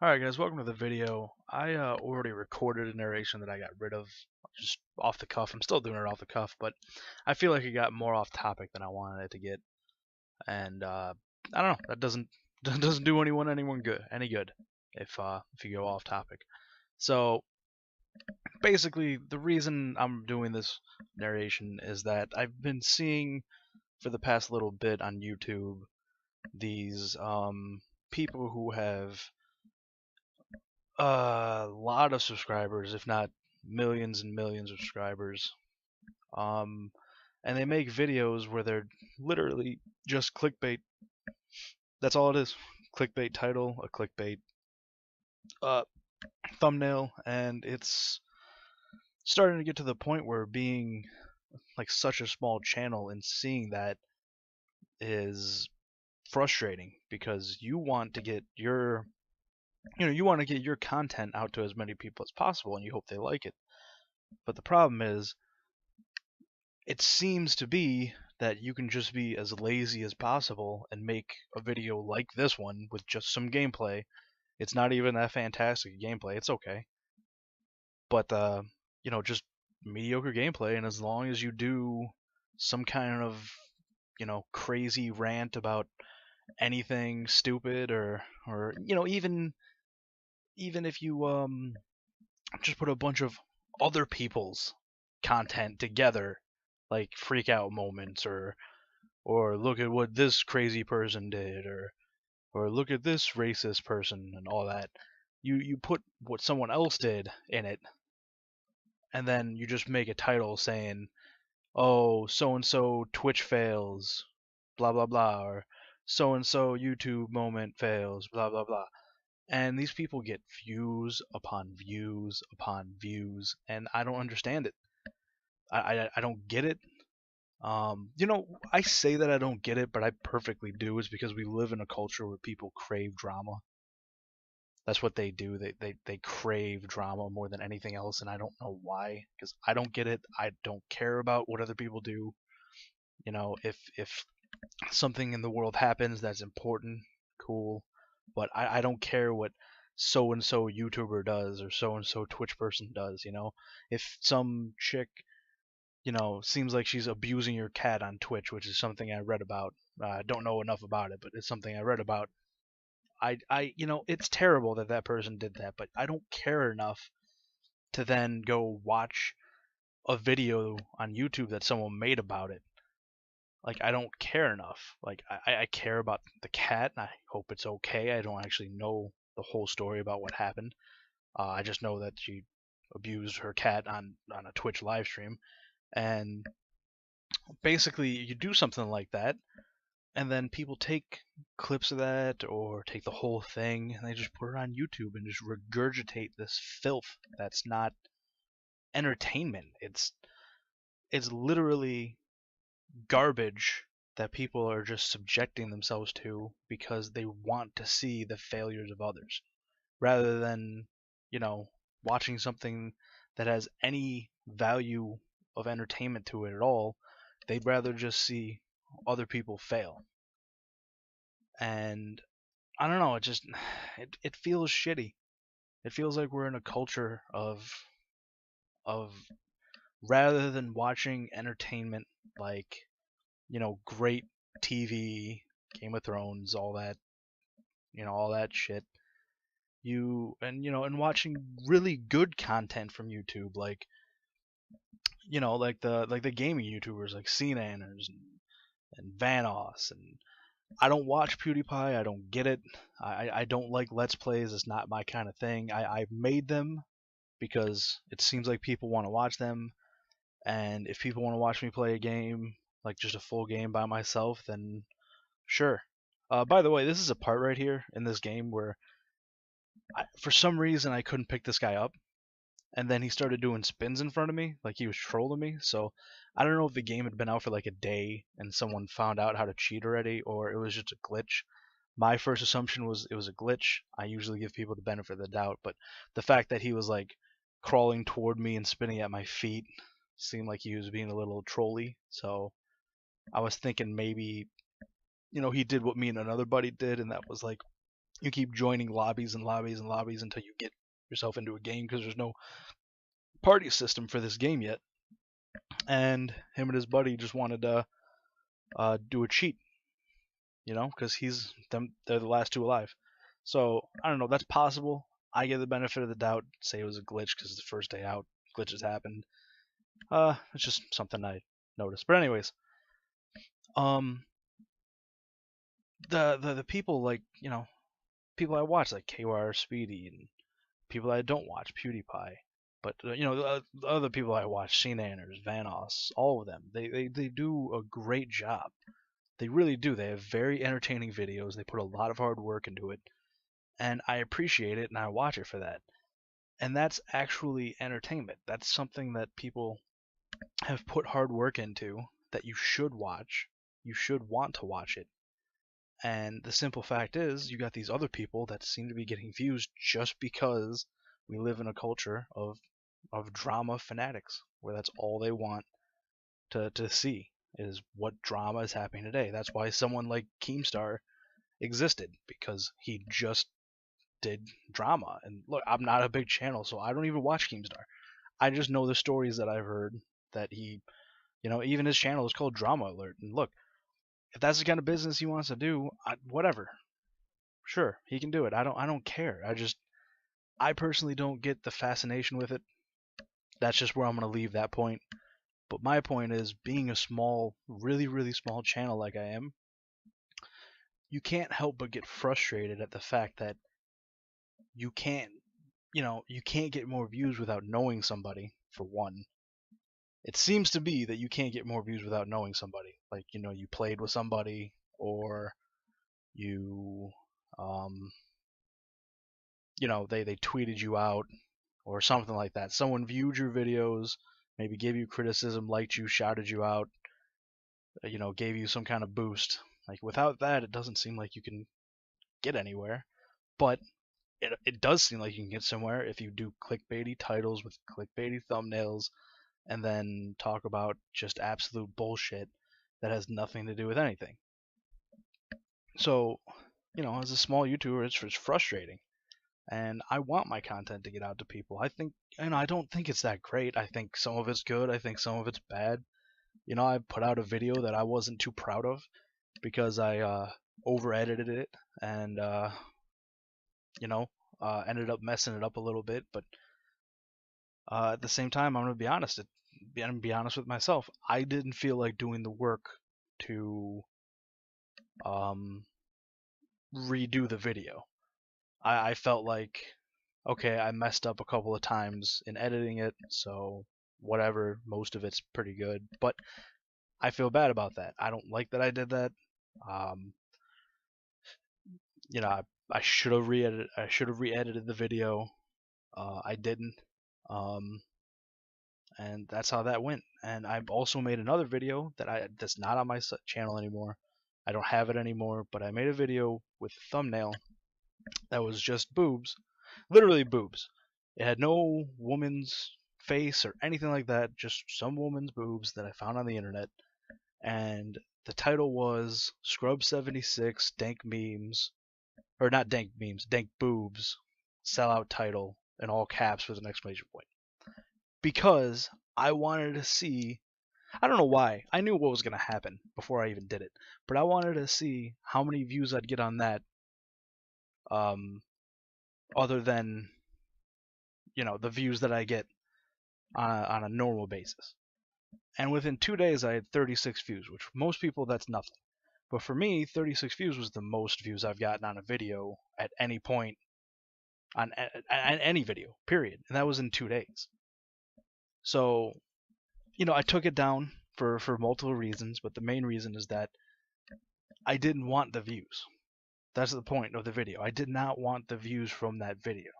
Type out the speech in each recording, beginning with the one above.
Alright guys, welcome to the video. I already recorded a narration that I got rid of just off the cuff. I'm still doing it off the cuff, but I feel like it got more off topic than I wanted it to get. And I don't know, that doesn't that doesn't do anyone good any good if you go off topic. So basically the reason I'm doing this narration is that I've been seeing for the past little bit on YouTube these people who have a lot of subscribers, if not millions and millions of subscribers. Um, and they make videos where they're literally just clickbait. That's all it is. Clickbait title, a clickbait uh, thumbnail, and it's starting to get to the point where being like such a small channel and seeing that is frustrating because you want to get your you want to get your content out to as many people as possible and you hope they like it. But the problem is it seems to be that you can just be as lazy as possible and make a video like this one with just some gameplay. It's not even that fantastic gameplay. It's okay. But just mediocre gameplay, and as long as you do some kind of, crazy rant about anything stupid or even if you just put a bunch of other people's content together, like freak out moments or look at what this crazy person did or look at this racist person and all that. You put what someone else did in it, and then you just make a title saying, "Oh, so and so Twitch fails, blah blah blah," or "So and so YouTube moment fails, blah blah blah." And these people get views upon views upon views, and I don't understand it. I don't get it. I say that I don't get it, but I perfectly do. It's because we live in a culture where people crave drama. That's what they do. They crave drama more than anything else, and I don't know why. Because I don't get it. I don't care about what other people do. If something in the world happens that's important, cool. But I don't care what so and so YouTuber does or so and so Twitch person does. If some chick seems like she's abusing your cat on Twitch, which is something I read about. I don't know enough about it, but it's something I read about. It's terrible that that person did that, but I don't care enough to then go watch a video on YouTube that someone made about it. Like, I don't care enough. Like, I care about the cat, and I hope it's okay. I don't actually know the whole story about what happened. I just know that she abused her cat on a Twitch live stream, and basically you do something like that and then people take clips of that or take the whole thing and they just put it on YouTube and just regurgitate this filth that's not entertainment. It's literally garbage that people are just subjecting themselves to because they want to see the failures of others rather than, you know, watching something that has any value of entertainment to it at all. They'd rather just see other people fail. And I don't know, it feels shitty. It feels like we're in a culture of rather than watching entertainment like, great TV, Game of Thrones, all that shit. And watching really good content from YouTube like the gaming YouTubers like Cnanners and Vanoss, and I don't watch PewDiePie. I don't get it. I don't like Let's Plays. It's not my kind of thing. I made them because it seems like people want to watch them. And if people want to watch me play a game, like just a full game by myself, then sure. By the way, this is a part right here in this game where for some reason I couldn't pick this guy up. And then he started doing spins in front of me, like he was trolling me. So I don't know if the game had been out for like a day and someone found out how to cheat already, or it was just a glitch. My first assumption was it was a glitch. I usually give people the benefit of the doubt, but the fact that he was like crawling toward me and spinning at my feet seemed like he was being a little trolly. So I was thinking maybe, he did what me and another buddy did, and that was like You keep joining lobbies and lobbies and lobbies until you get yourself into a game because there's no party system for this game yet. And him and his buddy just wanted to do a cheat, because they're the last two alive. So I don't know. That's possible. I give the benefit of the doubt. Say it was a glitch because it's the first day out. Glitches happened. It's just something I noticed. But anyways, um, the people like people I watch like KYR Speedy and people I don't watch PewDiePie. But the other people I watch, Cnanners, Vanos, all of them, they do a great job. They really do. They have very entertaining videos. They put a lot of hard work into it, and I appreciate it and I watch it for that. And that's actually entertainment. That's something that people have put hard work into that you should watch. You should want to watch it. And the simple fact is, you got these other people that seem to be getting views just because we live in a culture of drama fanatics, where that's all they want to see is what drama is happening today. That's why someone like Keemstar existed, because he just did drama. And look, I'm not a big channel, so I don't even watch Keemstar. I just know the stories that I've heard that he, even his channel is called Drama Alert. And look, if that's the kind of business he wants to do, whatever. Sure, he can do it. I don't care. I personally don't get the fascination with it. That's just where I'm going to leave that point. But my point is, being a small, really, really small channel like I am, you can't help but get frustrated at the fact that you can't, you can't get more views without knowing somebody, for one. It seems to be that you can't get more views without knowing somebody. Like, you played with somebody, or you, they tweeted you out, or something like that. Someone viewed your videos, maybe gave you criticism, liked you, shouted you out, gave you some kind of boost. Like, without that, it doesn't seem like you can get anywhere. But it does seem like you can get somewhere if you do clickbaity titles with clickbaity thumbnails and then talk about just absolute bullshit that has nothing to do with anything. So, as a small YouTuber, it's frustrating. And I want my content to get out to people. I think, I don't think it's that great. I think some of it's good. I think some of it's bad. I put out a video that I wasn't too proud of because I over edited it and ended up messing it up a little bit. But at the same time, I'm gonna be honest. I'm be honest with myself. I didn't feel like doing the work to redo the video. I felt like, okay, I messed up a couple of times in editing it, so whatever, most of it's pretty good. But I feel bad about that. I don't like that I did that. Um, I should have re-edited the video. I didn't. Um, and that's how that went. And I've also made another video that's not on my channel anymore. I don't have it anymore, but I made a video with a thumbnail that was just boobs, literally boobs. It had no woman's face or anything like that, just some woman's boobs that I found on the internet. And the title was Scrub 76 Dank Memes, or not dank memes, dank boobs, sellout title in all caps with an exclamation point. Because I wanted to see, I don't know why, I knew what was going to happen before I even did it, but I wanted to see how many views I'd get on that, other than, the views that I get on a normal basis. And within 2 days, I had 36 views, which for most people, that's nothing. But for me, 36 views was the most views I've gotten on a video at any point on any video, period. And that was in 2 days. So, I took it down for multiple reasons, but the main reason is that I didn't want the views. That's the point of the video. I did not want the views from that video.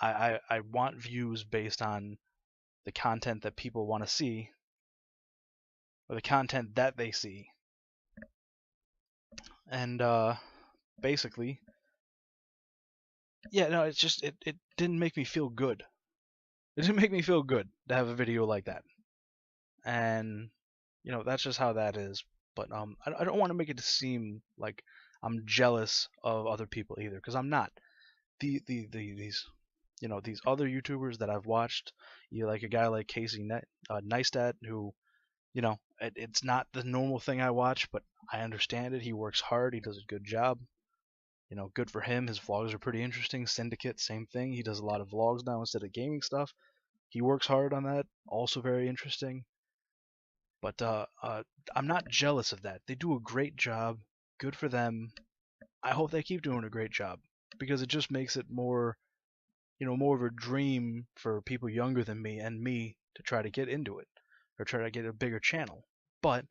I want views based on the content that people want to see, or the content that they see. And basically, yeah, no, it's just it didn't make me feel good. It didn't make me feel good to have a video like that. And that's just how that is. But I don't want to make it seem like I'm jealous of other people either, because I'm not. These these other YouTubers that I've watched, like a guy like Neistat, who it's not the normal thing I watch, but I understand it. He works hard. He does a good job. Good for him. His vlogs are pretty interesting. Syndicate, same thing. He does a lot of vlogs now instead of gaming stuff. He works hard on that. Also very interesting. But I'm not jealous of that. They do a great job. Good for them. I hope they keep doing a great job, because it just makes it more, more of a dream for people younger than me and me to try to get into it or try to get a bigger channel. But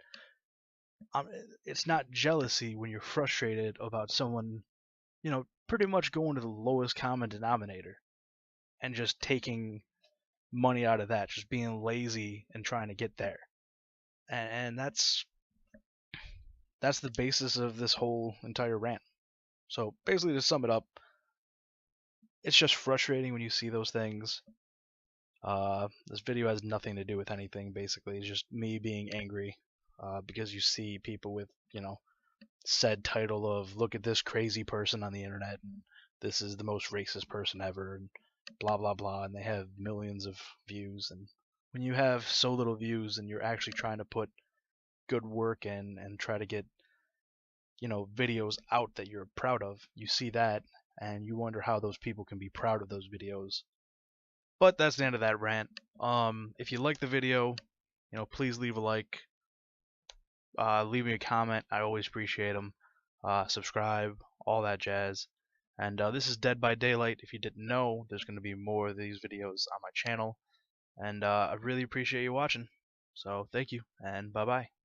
it's not jealousy when you're frustrated about someone, pretty much going to the lowest common denominator and just taking money out of that, just being lazy and trying to get there. And that's the basis of this whole entire rant. So basically, to sum it up, it's just frustrating when you see those things. This video has nothing to do with anything. Basically, it's just me being angry because you see people with, said title of "Look at this crazy person on the internet," and "This is the most racist person ever," and blah blah blah, and they have millions of views. And when you have so little views and you're actually trying to put good work in and try to get, videos out that you're proud of, you see that and you wonder how those people can be proud of those videos. But that's the end of that rant. If you like the video, please leave a like, leave me a comment. I always appreciate them. Subscribe, all that jazz. And this is Dead by Daylight. If you didn't know, there's going to be more of these videos on my channel. And I really appreciate you watching. So thank you, and bye-bye.